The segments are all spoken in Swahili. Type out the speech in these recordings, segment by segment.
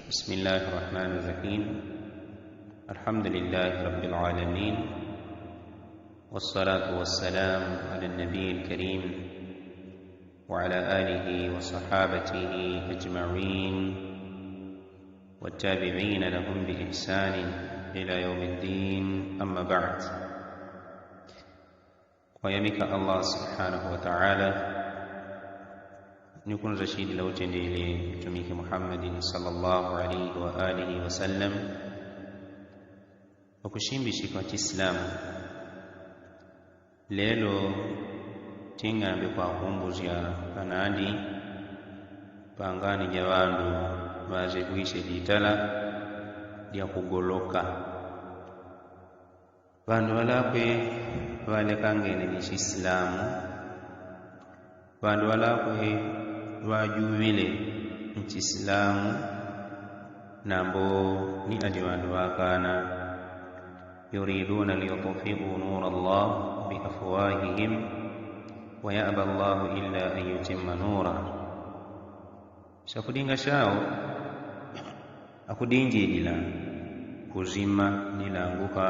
بسم الله الرحمن الرحيم. الحمد لله رب العالمين، والصلاة والسلام على النبي الكريم وعلى آله وصحابته أجمعين والتابعين لهم بإحسان إلى يوم الدين. أما بعد، ويمك الله سبحانه وتعالى نكون رشيد لو تنديلي تميك محمد صلى الله عليه وآله وسلم وكشين بشكوة الإسلام. lelo tingambe kwa kumbuzya panandi pangani jawandu baze kuishe ditala lya kugoloka bandu walakwe wale kangene n'Islamu, bandu walakwe wajuwile n'Islamu nambo ni adi bandu wakana yuriduna liyutfi'u nur Allah biafwahihim wa ya'ba Allah illa an yutimma nura. Shakudinga shao akudinjilila kuzima nilanguka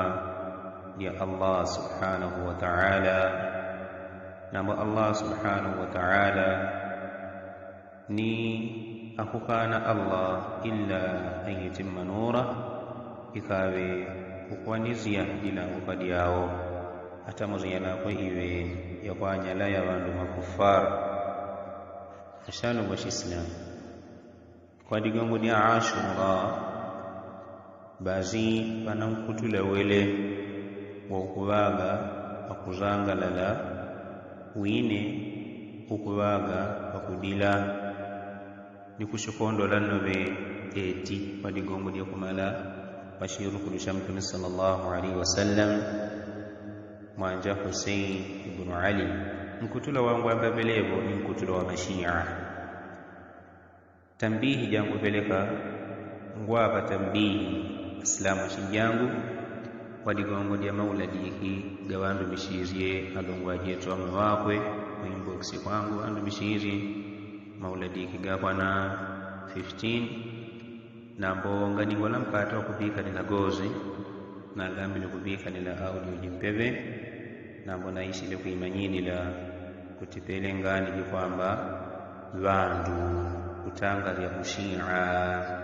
ya Allah subhanahu wa ta'ala, namo Allah subhanahu wa ta'ala ni akukana Allah illa an yutimma nura, ikawe kukwanizia nilanguka diao hata muziyana kwa iwe ya kwanyala ya wandu makufar ashanu wa Islam kwa digongo dia Ashura bazi panamkutula wele wokubaga akuzanga lala wine ukubaga akudila nikushukondo lanobe eti kwa digongo dia kumala bashiru kulusha Mtume sallallahu alaihi wasallam mwanja Hussein ibn Ali. Mkutula wangu ambabelevo ni mkutula wa Mashia. Tambihi jangu peleka ngwapa tambihi Islamu shinjangu kwa digongo dia mauladihi gawandu bishirie alongwa jetu ame wakwe mwinboksi kwangu andu bishirie mauladihi gapana 15 na mbonga ni wala mkata wa kupika nila gozi na gambi ni kupika nila audio jimpeve na mbona ishi ile kuimanyini la kutipele ngani jikwamba wandu kutanga vya kushia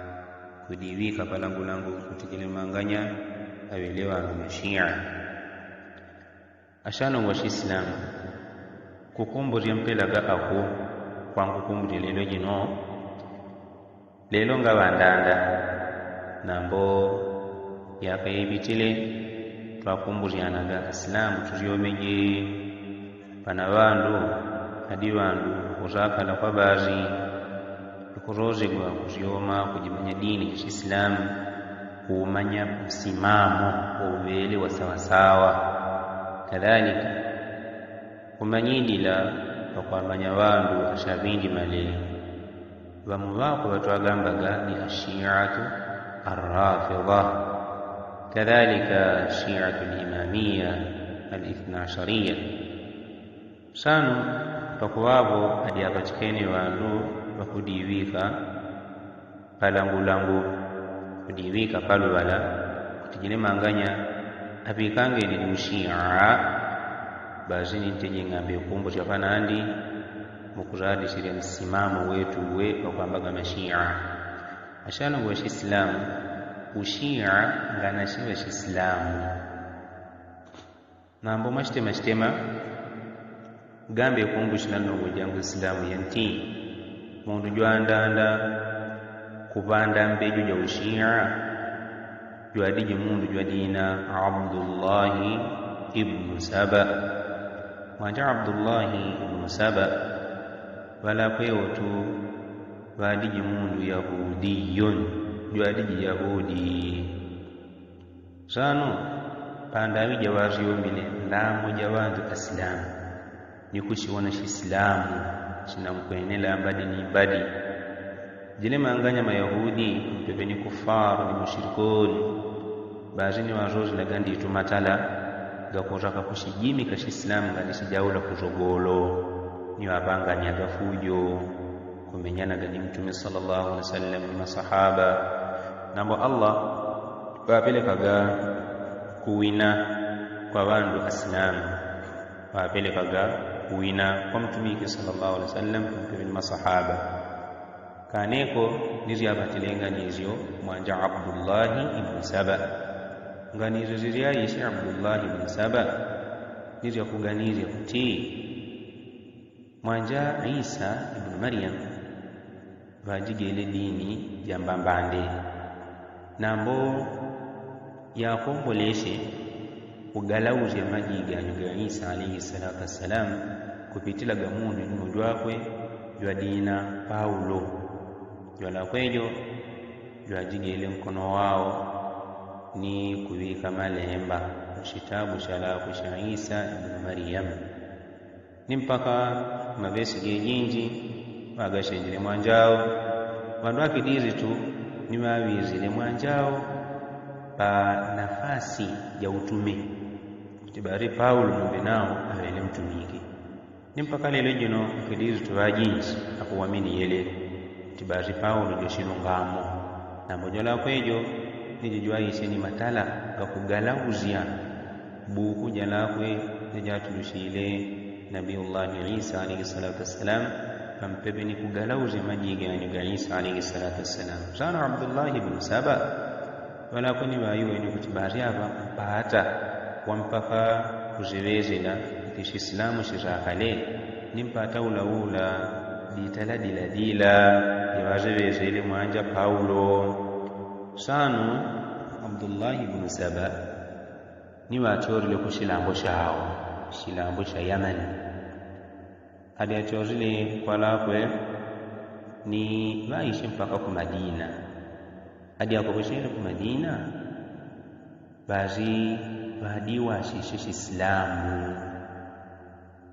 kudiwika palangu kutikile manganya awelewa na Shia ashana wa Islam kukumburi mpela ga ako kwangu kumburi lelo jino lelo nga bandanda nambo yakayibitile twakumburiana ga Islam tuyomeje pana bandu hadi bandu kuzakala kwa bazi kuroze kwa kuziyoma kujimanya dini ya Islam, kumanya msimamo wa ubele wa sawasawa, kadhalika kumanyidila okwamanya bandu ashabindi male bamu bako batwagambaga ni ashiatu arrafidha, kadhalika shiatu al-imamiyya al-ithnashariya. Sanu pakuwabo hadi apatikene bandu bakudiwika palangulangu kudiwika palwala kutijile manganya apikange ni Mushia bazini nteje ngambe kumbo chapana andi mukuzadi siria msimamo wetu we kwambaga Mashia ashana wa Islam ushia ngana shiwa Islam nambo mashtema gambe kumbushina no jangu Islam yanti mundu jwandanda kubanda mbeju ya ushia jwadije mundu jwadina Abdullah ibn Saba mwanja Abdullah ibn Saba wala kwewotu wadije mundu yahudiyun jwadije yahudi sano pandawi jawazi yombile ndamo jawandu Islam nikushiona Islamu sinamkwenela ambadi ni ibadi jile manganya mayahudi mpebe ni kufaru ni mushrikuni bazini wazozi la gandi itumatala gakotaka kushijimi kashi Islamu ngalisijaula kuzogolo ni wabanganya gafujo kumenyana gani Mtume sallallahu alaihi wasallam ni masahaba nambo Allah bapelekaga kuwina kwa bandu Islamu, bapelekaga kuwina kwa mtumiki sallallahu alaihi wasallam kwa masahaba. Kaneko nizi abatilenga nizyo mwanja Abdullah ibn Saba, nganizo ziriya yisi Abdullah ibn Saba nizi akuganiza kuti mwanja Isa ibn Maryam vajigele dini jambambande nambo yakomboleshe kugalauze majiga ya Isa alayhi salatu wassalam kupitila gamundu n'udwakwe jwa dina Paulo jwala kwejo jwajigele mkono wao ni kubika malemba kitabu chalaku cha Isa ibn Maryam ni mpaka mavesi gejinji bagashenjile mwanjao bandu akidizi tu ni mawizile mwanjao pa nafasi ya utume kutibari Paulo mbe nao awele mtumiki ni mpaka lelo jino akidizi tu wajinji akuamini yele kutibari Paulo joshilungamo na mojola kwejo nijijua ise ni matala gakugalauzia buku jalakwe nijatulushile Nabiullah Isa alayhi salatu wassalam kampepe ni kugalauze majiga ya Isa alayhi salatu wassalam. Sana Abdullah ibn Saba wala kuni bayuwe ni kutibari hapa mpata wampaka kuziwezela kishi Islamu shirakale ni mpata ula dila yawaziwezele mwanja Paulo. Sanu Abdullah ibn Saba ni wachorile kushilambo shao shilambo cha Yaman hadi achozile kwa lakwe ni waishi mpaka ku Madina hadi akobeshele ku Madina bazi wadiwa shishishi Islamu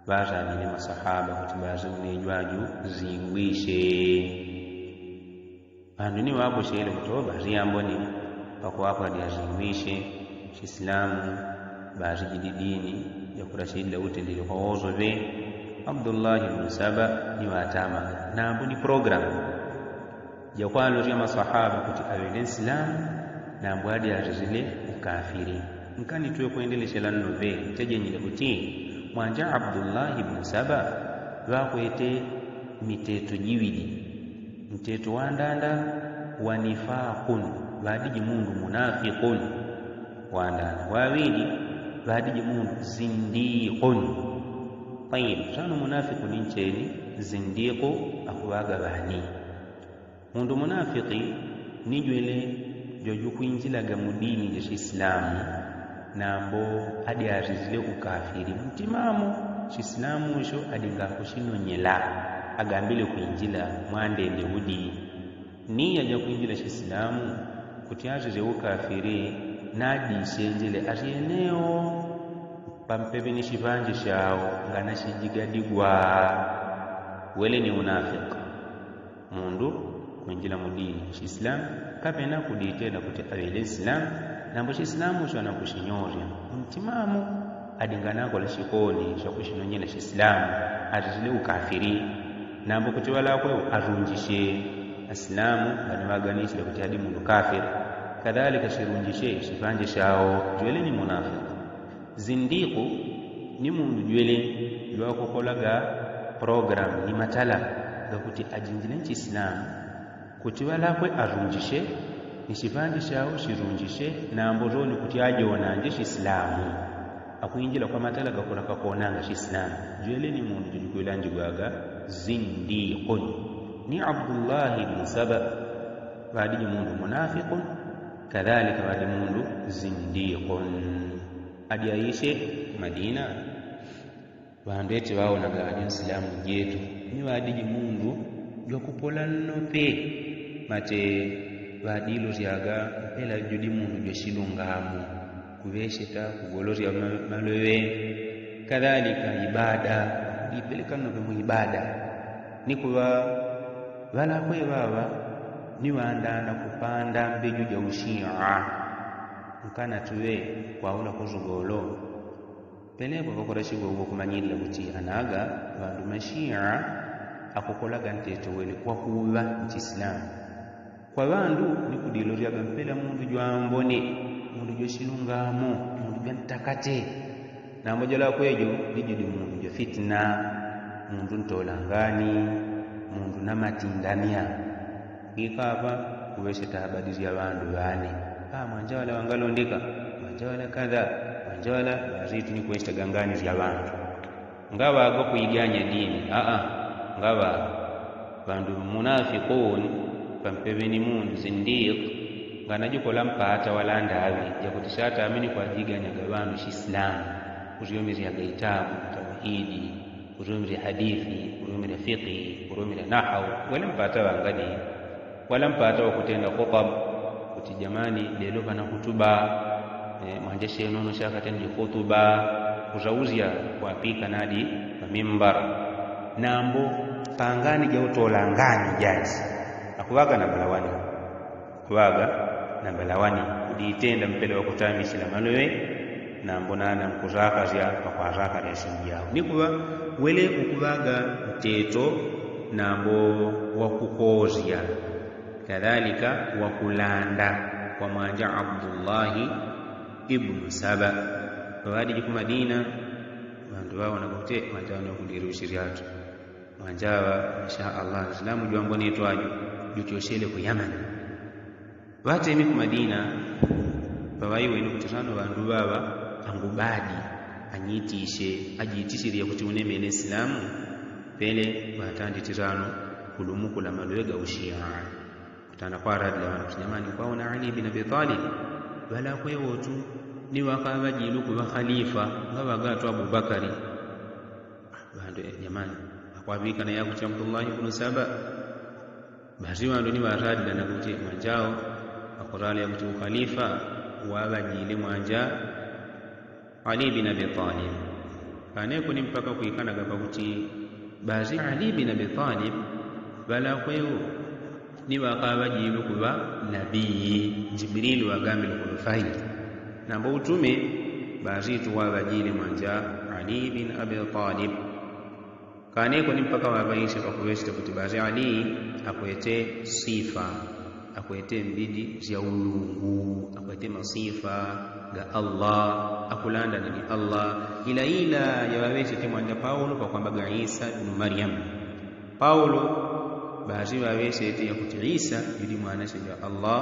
baza ni masahaba kutibazi unejwaju zingwishe anduni wabo shele kutoba ziamboni pako hapo hadi azingwishe Islamu bazi jididini ya kurashidila utendile kwa ozo be Abdullah ibn Saba ni watama na ambu ni program ya kwalo ya masahaba kuti awele Islam na ambu hadi azile ukafiri nkani tuwe kuendelesha lano be tejenyile kuti mwanja Abdullah ibn Saba wakwete miteto jiwidi mteto wandanda wanifaqun badiji mundu munafiqun wandanda wawili badiji mundu zindiqun. Tayib sana munafiqu nincheni zindiqu akuwaga bani mundu munafiki nijwele joju kuinjilaga mudini ya Islamu nambo hadi azizile ukafiri mtimamo Islamu isho adinga kushinonyela agambile kuinjila mwandende udi ni yaja kuinjila Islamu kutiaje ukafiri nadi shenjele asieneo pampepe ni shivanje shao ngana shijigadigwa wele ni unafiki mundu kuinjila mudini Islam kapena kuditenda kuti awele Islam nambo Islamu sho anakushinyoria mtimamo adingana kwa shikoni sho kushinonyela Islam azile ukafiri nambo kuti wala kwa arunjishe Islamu baniwaganisha kuti hadi mundu kafir kadhalika shirunjishe shivanje shao jwele ni munafiki. Zindiqu ni mundu jwele lwakokolaga program ni matala gakuti ajinjile Islamu kuti wala kwa arunjishe nishivanje shao shirunjishe na ambozoni kuti ajonanje Islamu akuinjila kwa matala gakola kakonanga Islamu jwele ni mundu jwelanje gwaga zindiqun ni Abdullah ibn Saba badi mundu munafiqun kadhalika badi mundu zindiqun hadi aishe Madina bandete wao na gani Islamu jetu ni badi mundu jokupola nope mate badilo ziaga ela judi mundu joshilungamu kubesheta kugolozi ya malowe kadhalika ibada ipeleka no mu ibada nikuwa wala kwe baba ni waandana kupanda mbeju ya ushia nkana tuwe kwaula kuzugolo peleko bakorashi go kumanyira kuti anaga bandu mashia akukolaga nteto wele kwa kuwa Islam kwa bandu ni kudiloria gampela mundu jwambone mundu joshinungamo mundu gantakate na moja la kwejo lijudi mundu jo fitna mundu ntolangani mundu na matindania kikapa kuweshe tabadiri ya bandu bane manjawala wangalondika manjawala kadha manjawala bazitu ni kuweshe gangani ya bandu ngawa go kuiganya dini ngawa bandu munafiqun pampeveni mundu zindiq nganajuko lampata wala ndawi ya kutishata amini kwa jiganya gabandu Islam kuziyomiri ya gaitabu tauhidi kuziyomiri hadithi kuziyomiri fiqh kuziyomiri nahwu wala mpata wangadi wala mpata wakutenda khutab kuti jamani lelo bana kutuba manjeshe nono shaka tendi khutuba kuzauzia kuapika nadi kwa mimbar nambo pangani jautolangani jazi akuwaga na balawani kuwaga na balawani kuditenda mpele wa kutamisha la manowe na mbonana mkuzaka zya kwa zaka ya singi yao nikuwa wele ukuwaga mteto na mbo wakukozia kadhalika wakulanda kwa manja Abdullah ibn Saba wadi jiku Madina bandu wao wanakote manjano kudirushiriatu manjawa insha Allah Islamu jwambone etwaje jutoshele ku Yaman wate imi ku Madina bawaiwe ni kutirano bandu baba angubadi anyitishe ajitishiria kuti unemene Islamu pele batanditirano kulumuku la malwega ushia kutana kwa radla wana jamani kwaona Ali ibn Abi Talib wala kwewo tu ni wakabajilu ku khalifa ngabagatwa Abu Bakari bandu jamani akwabika na yakuti Abdullah ibn Saba basi wandu ni waradla na kuti manjao akorali ya kuti khalifa wabajile mwanja Ali ibn Abi Talib kaneko ni mpaka kuikana gapa kuti basi Ali ibn Abi Talib bala kwewo ni wakabajilu kuba nabii Jibril wagambe kulufai na mbo utume basi tu wabajile mwanja Ali ibn Abi Talib kaneko ni mpaka wabaisha kwa kuwesta kuti basi Ali akwete sifa akwete mbidi ya ulungu akwete masifa ga Allah akulanda ni Allah ila yawawezi timwanja Paulo kwa kwamba Isa ibn Maryam Paulo basi wawezi eti ya kuti Isa yuli mwana wa Allah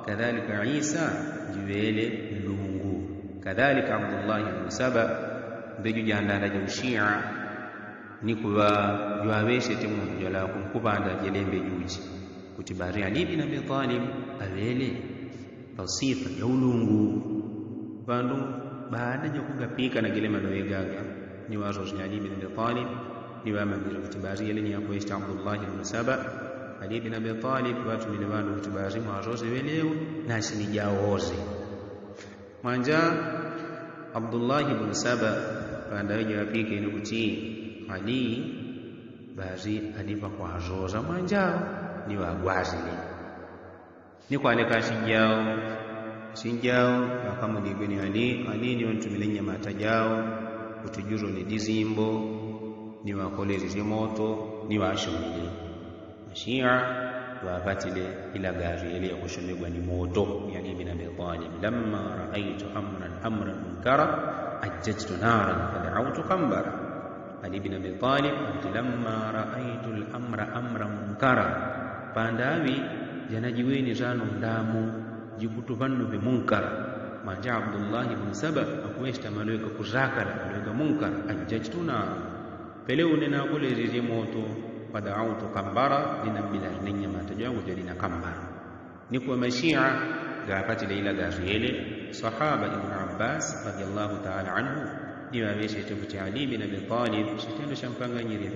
kadhalika Isa jiwele lungu kadhalika Abdullah ibn Saba mbeju jandanda ja Shia ni kuwa yawezi timwanja la kumkubanda jelembe juji kuti bari Ali ibn Abi Talib awele sifa ya ulungu bandu baada ya kugapika na gile manowegaga ni wazo Ali ibn Abi Talib ni wamabiri kuti bari yale ni yakwesta Abdullah ibn Saba Ali ibn Abi Talib watu ni wandu kuti bari mwazo weleo na sinijaoze manja Abdullah ibn Saba baada ya yapike ni kuti Ali bari alipa kwa azoza manja ni wagwazile ni kwa neka sinjao kama digweni Ali ni watu milenya matajao utujuro ni dizimbo ni wakolezi moto ni washomile Shia wabatile ila gari ile ya kushomegwa ni moto yani ibn Abi Talib lamma raaitu amran munkara ajjajtu naran fad'awtu qambara Ali ibn Abi Talib lamma raaitu amra munkara pandawi janajiweni zanu ndamu jikutubannu bi munkar manja Abdullah ibn Saba akwesta malweka kuzakara malweka munkar ajjajtuna pele unena kule zizi moto fad'autu kambara dinabila nenya matajangu jadi na kambara ni kwa mashia gapati leila gazile sahaba ibn Abbas radiyallahu ta'ala anhu ni waweshe tukuti Ali ibn Abi Talib sitendo shampanga nyiri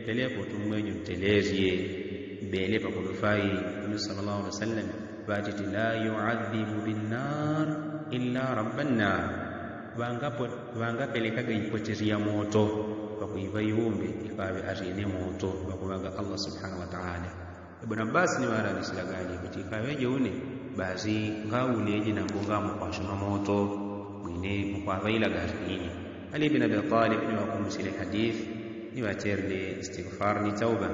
pele potumwenyo mtelezie bele pa kulufai Nabii sallallahu alaihi wasallam batiti la yu'adhibu bin-nar illa rabban nar wangapelekaga ipotezia moto kwa kuiva iumbe ikawe azine moto kwa kuwaga Allah subhanahu wa ta'ala Ibn Abbas ni wala nisilagani kutika weje une basi ngauleje na ngongamo kwa shoma moto mwine kwa vaila gazini Ali ibn Abi Talib ni wakumsile hadith ni waterle istighfar ni tauba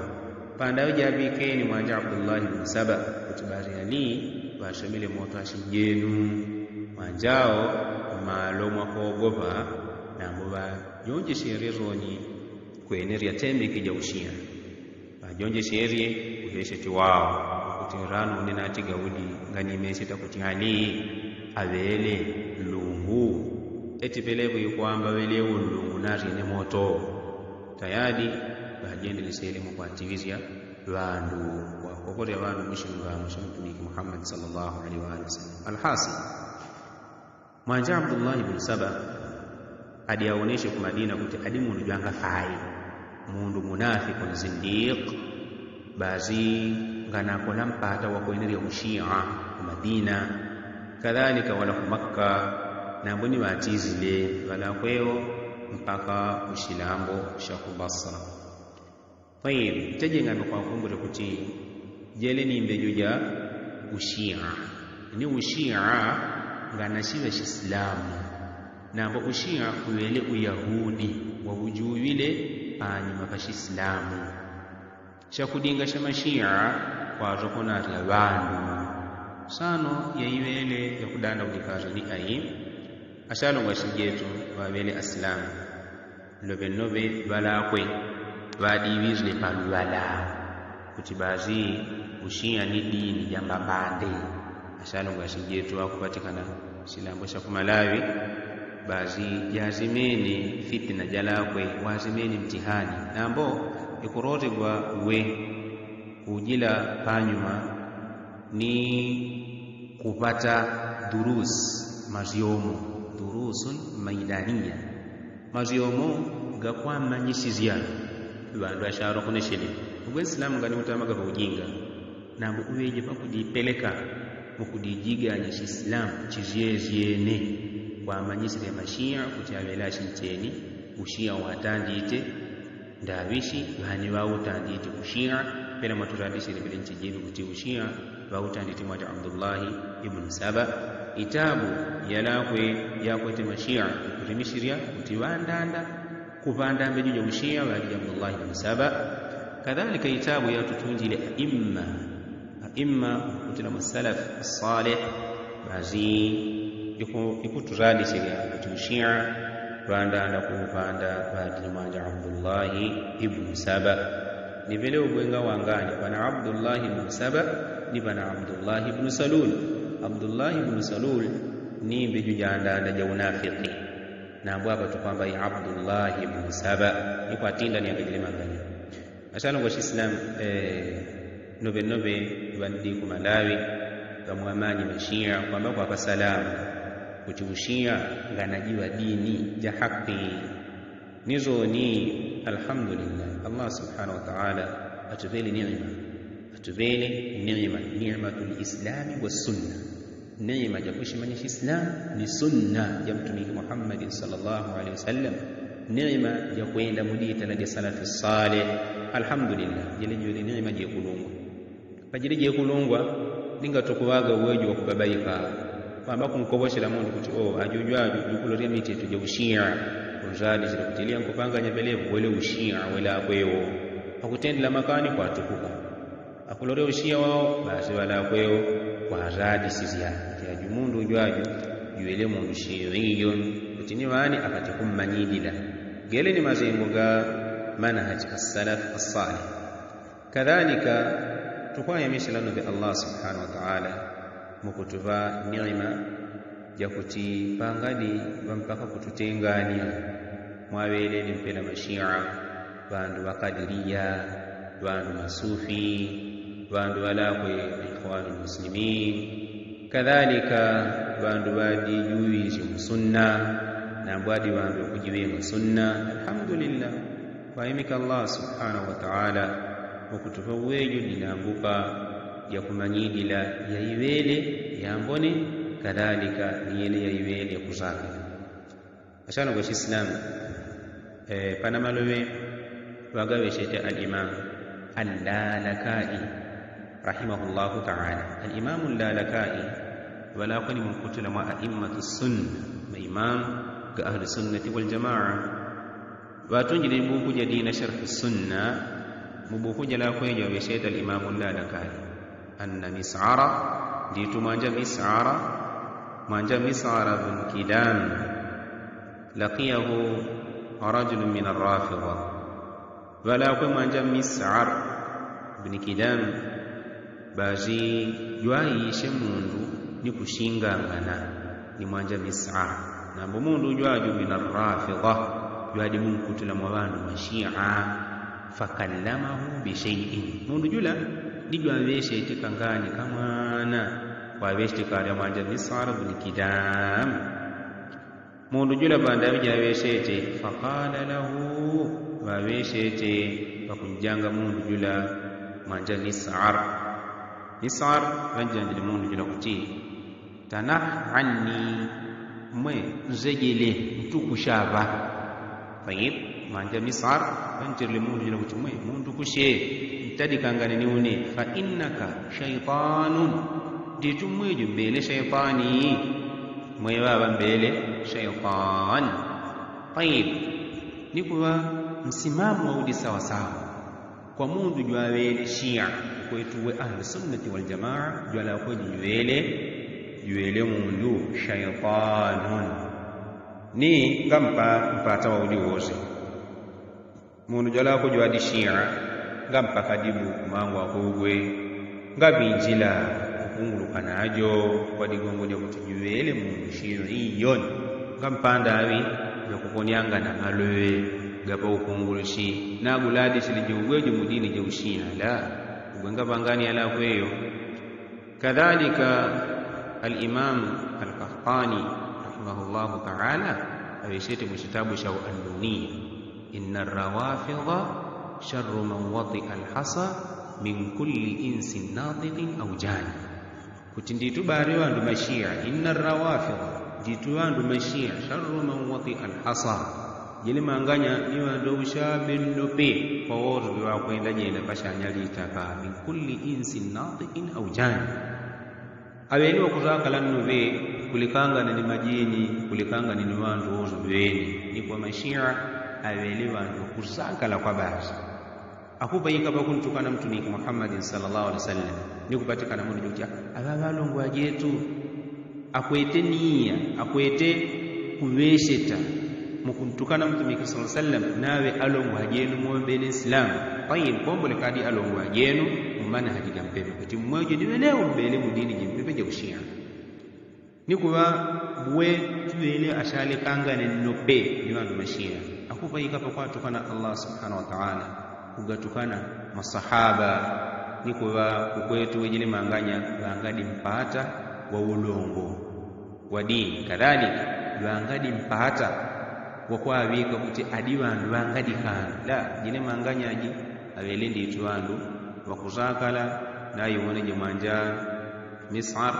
panda jabikeni mwanja Abdullah ibn Saba kutibari ali bashamile moto ashijenu manjao malo mwakogopa na mbuba jonje sherezoni kweneria tembe kija ushia jonje sherie udesheti wao kutirano ninati gaudi ngani mesita kutihali abele lungu eti pelevu yukwamba wele ulungu nari ne moto tayari bajende lisele mu kwativizia bandu wakokore abantu mishunga mushamtuniki Muhammad sallallahu alaihi wa sallam alhasil mwanja Abdullah ibn Saba hadi aoneshe kwa Madina kuti adimu nujanga fai mundu munafiqun zindiq bazi ngana kola mpata wa kuendelea ushia Madina kadhalika wala Makka na mboni watizile wala kweo mpaka ushilambo shaku Basra. Tayib tajenga kwa kumbure kuti jele ni mbejuja ushia ni ushia ngana shiva Islamu na mbo ushia kuwele uyahudi wa ujuwile anyuma pa Islamu shakudinga shamashia kwa rokona ya bandu sano ya iwele ya kudanda udikazo ni ai asalo ngwashijetu wabele aslam lobe nobe balakwe badivizle palwala kutibazi ushia ni dini jamba bande asalo ngwashijetu akupatikana silambo sha kumalawi bazi yazimeni fitna jalakwe wazimeni mtihani nambo ikorote gwa we ujila panyuma ni kupata durus maziomo durusun maidania maziomo gakwama nyisizia bandu asharo kuneshele ubwisilamu ngani utamaga ujinga nambo uweje pakudipeleka mukudijiga nyishi Islam chizieziene kwa manyisi ya mashia kutiabela shinteni ushia watandite ndawishi bani wa utandite ushia pela maturadisi libele nchijibu kuti ushia wa utandite mwata Abdullah ibn Saba itabu yalakwe yakwete mashia kutimishria kutiwandanda kupanda mbejuja ushia wa Abdullah ibn Saba kadhalika itabu ya tutunjile imma kutila masalaf salih bazi ikuturadi sheria kutushia rwanda na kupanda baadhi mwanja Abdullah ibn Saba ni vile ubwenga wangani pana Abdullah ibn Saba ni pana Abdullah ibn Salul. Abdullah ibn Salul ni mbejujanda na jaunafiki na bwaba tukwamba ya Abdullah ibn Saba iko atinda ni abedile mangani asana kwa Islam nobe bandi kumalawi kamwamanyi mashia kwamba kwa salamu kutushia nganajiwa dini ya haki nizo ni alhamdulillah Allah subhanahu wa ta'ala atubeli neema ni'matul islam was sunnah neema ya kushimanya Islam ni sunna ya mtume Muhammad sallallahu alaihi wasallam neema ya kuenda mudita na salafu salih alhamdulillah jeli jeli neema ya kulungwa pajili je kulungwa ninga tokuwaga uwejo wa kubabaika kwamba kumkoboshela mundu kuti ajujwa jukuloria miti tuje ushia uzadi zile kutilia kupanga nyapelevu wele ushia wala kweo akutendela makani kwa tukuka akuloria ushia wao basi wala kweo kwa azadi sizia ya jumundu ujwaju yuele mundu shiriyon kutini wani akatikumanyidila gele ni mazengo ga manhaj as-salaf as-salih kadhalika tukwaya mishalano bi Allah subhanahu wa ta'ala mukutuva neema ya kutipangani mpaka kututengania mwawele ni mpela mashia bandu wakadiria bandu masufi bandu walakwe ikhwanul muslimin kadhalika bandu badi juizi sunna na badi bandu kujiwenga sunna alhamdulillah kwa imika Allah subhanahu wa ta'ala mukutuva wejo linambuka ya kumanyidila ya iwele ya mbone kadhalika ni ile ya iwele ya kuzaka ashana kwa Islam pana malowe wagawe shete al-Imam al-Lalakai rahimahullahu ta'ala al-Imam al-Lalakai wala kuni mkutula ma a'immatus sunna ma imam ga ahli sunnati wal jamaa watunjile buku jadi na sharh sunna mubukuja la kwejo wabesheta al-Imam al-Lalaka'i anna Mis'ara nditu manja Mis'ara bin Kidam laqiyahu rajulun min ar-Rafidha wala kwa manja Mis'ar bin Kidam bazi jwai shemundu ni kushingangana ni manja Mis'ar na mundu jwaju min ar-Rafidha jwadi munkutula mwabandu mashia fakallamahu bi shay'in mundu jula dijwa weshe tikangani kamwana kwa weshe kale manja Mis'ar bin Kidam mundu jula banda weshe faqala lahu wa weshe bakunjanga mundu jula manja Mis'ar wanjanje mundu jula kuti tanah anni mwe nzejele mtukushaba tayib manja Mis'ar wanjele mundu jula kuti mwe mundu kushe mtadi kangane niune fa innaka shaytanun ditumwejo mbele shaytani mwe baba mbele shaytan tayib nikuwa msimamo wa udi sawa sawa kwa mundu jwawele Shia kwetu we ahli sunnati wal jamaa jwala kwa jwele mundu shaytanun ni ngampa mpata wa udi wose mundu jwala kwa jwadi Shia ngampa kadibu kumangu akugwe ngabinjila kunguluka najo kwa digongo lya kutujwele mundu Shi'iyun ngampanda awi yakukonyanga na malwe gapa ukungulushi na guladi silijugwejo mudini je ushia la ugwenga bangani ala kweyo kadhalika al-Imam al-Qahtani rahimahullah ta'ala awishete mkitabu cha an-Nuniyya inna ar-rawafidha sharru man wati'a al-hasa min kulli insin natiqin aw jani kutinditu bari wandu mashia inna ar-rawafidha jitu wandu mashia sharru man wati'a al-hasa jile manganya ni wandu ushabindope kwa wote wa kwenda jela bashanyali itaka min kulli insin natiqin aw jani aweliwa kuzaka lanove kulikanga ni majini kulikanga ni wandu wozuweni ni kwa mashia aweliwa ndo kuzaka la kwa basi akupa yikaba kuntukana mtumiki Muhammad sallallahu alaihi wasallam ni kupatikana mundu jokia ababalongo ajetu akwete nia akwete kuwesheta mukuntukana mtumiki sallallahu alaihi wasallam nawe alongo ajenu muombele Islam tayib kombo lekadi alongo ajenu mumana hakika mpepe kuti mmoja ndiwe leo mbele mudini jimpepe je kushia nikuwa bwe tuwele ashale kanga nenope ni wandu mashia akupa yikaba kwa tukana Allah subhanahu wa ta'ala kugatukana masahaba nikuwa kukwetu wejile manganya bangadi mpata wa ulongo wa dini kadhalika bangadi mpata wa kwa wika kuti adiwandu bangadi kana la jile manganya aji awelendi ituwandu wakuzakala na yone jemanja Mis'ar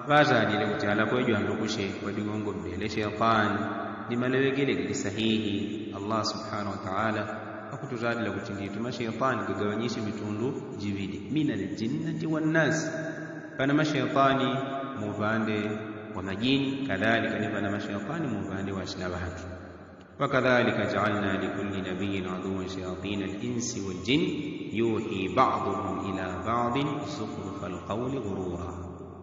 baza dile kuti ala kwejo ando kushe wadigongo mbele shaytan ni malewegele gili sahihi Allah subhanahu wa ta'ala akutuzadila kutinditu mashaytani kugawanyisha mitundu jividi minal jinnati wan nas pana mashaytani muvande wa majini kadhalika ni pana mashaytani muvande wa shinabatu wakadhalika ja'alna likulli nabiyyin aduwwan shayatin al-insi wal jin yuhi ba'dhum ila ba'din zukhrufal qawli ghurura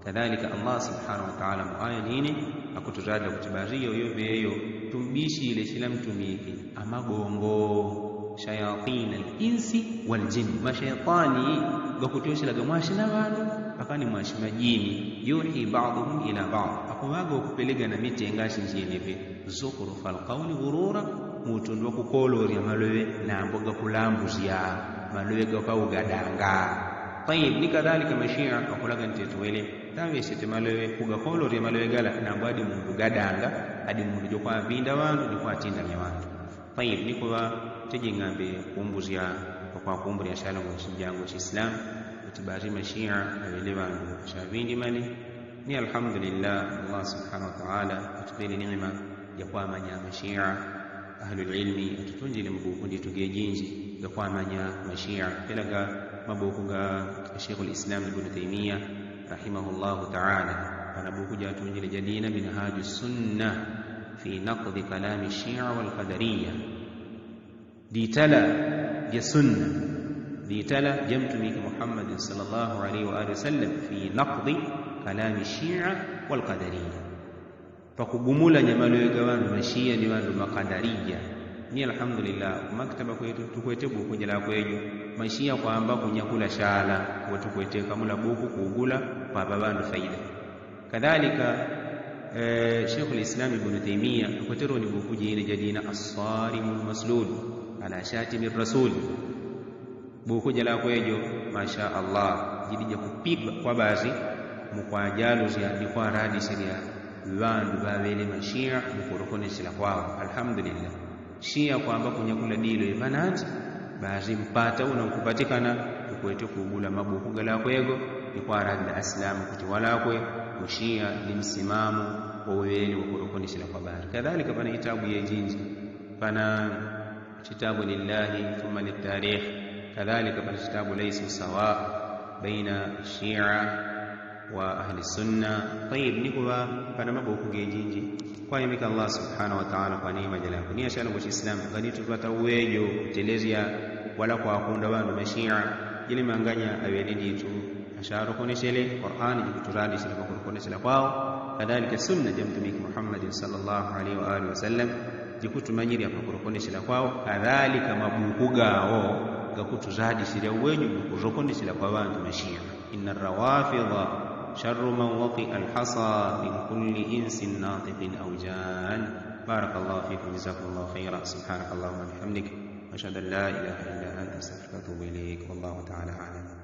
kadhalika Allah subhanahu wa ta'ala muaya nini akutuzadila kutibario yobeyo tumbishi ile shila mtumiki amagongo shayatin al-insi wal jin mashaytani gakutoshela gamwashina bantu akani mwashima jini yuhi ba'dhum ila ba'd akuwaga okupelega na mitenga shinjineve zukhrufal qawli ghurura mutundu kukolori amalowe na mboga kulambuzia malowe gakaugadanga tayib nikadhalika mashia akulaga ntetwele tawe sete malowe kugakolori amalowe gala na mbadi mundu gadanga hadi mundu jokwa vinda wandu ni kwa tinda ya wandu tayib nikuwa tejingambe kumbuzia kwa kumburi ashala mu shinjango Islam utibari mashia awelewa shavindi mali ni alhamdulillah Allah subhanahu wa ta'ala atupeni neema ya kwa manya mashia ahlul ilmi atutunjile mbukundi tugejinji ya kwa manya mashia pelaga mabukuga Sheikh al-Islam Ibn Taymiyyah rahimahullah ta'ala anabukuja atunjile jadina minhajus sunnah fi naqd kalam ash-shi'a wal qadariyah ditala ya sunna litala jamtumiki Muhammad sallallahu alaihi wa alihi wasallam fi naqdi kalami Shia wal qadariyya, pakugumula nyamalo gawandu mashia ni wandu makadariya. Ni alhamdulillah maktaba kwetu tukwete buku njala kwejo mashia kwamba kunyakula shala kwa tukwete kamula buku kugula kwa babandu faida. Kadhalika Sheikh al-Islam Ibn Taymiyyah tukwetero ni buku jine jadina as-sarimul maslul ala shatimir rasul, buku njala kwejo masha Allah jidija kupiga kwa bazi mukwajalu ya kwa radi siria wandu babele mashia mukorokone sila kwao. Alhamdulillah Shia kwamba kunyakula dilo ibanati bazi mpata unakupatikana ukwete kugula mabuku gala kwego ni kwa radda aslamu kuti wala kwe Shia ni msimamo wa wewe ukorokone sila kwa bari. Kadhalika pana kitabu ya jinji, pana kitabu lillahi thumma litarikh, kadhalika pana kitabu laysa sawa baina Shia wa ahli sunna. Tayib nikuwa pana mabuku gejinji kwa yamika Allah subhanahu wa ta'ala kwa neema jalaku ni ashala kwa Islam ngani tupata uwejo kutelezia wala kwa akunda wandu mashia ili manganya awelindi tu asharo koneshele Qur'ani jikuturadi sila kwa konesela kwao. Kadhalika sunna jamtumiki Muhammad sallallahu alaihi wa alihi wasallam jikutumanyiri hapa konesela kwao. Kadhalika mabuku gao gakutuzadi sila uwejo kuzokonesela kwa wandu mashia. Inna rawafidha شر من وطئ الحصى من كل إنس ناطق أو جان. بارك الله فيكم جزاكم الله خيرا. سبحانك اللهم وبحمدك أشهد أن لا إله إلا أنت أستغفرك وأتوب إليك والله تعالى أعلم.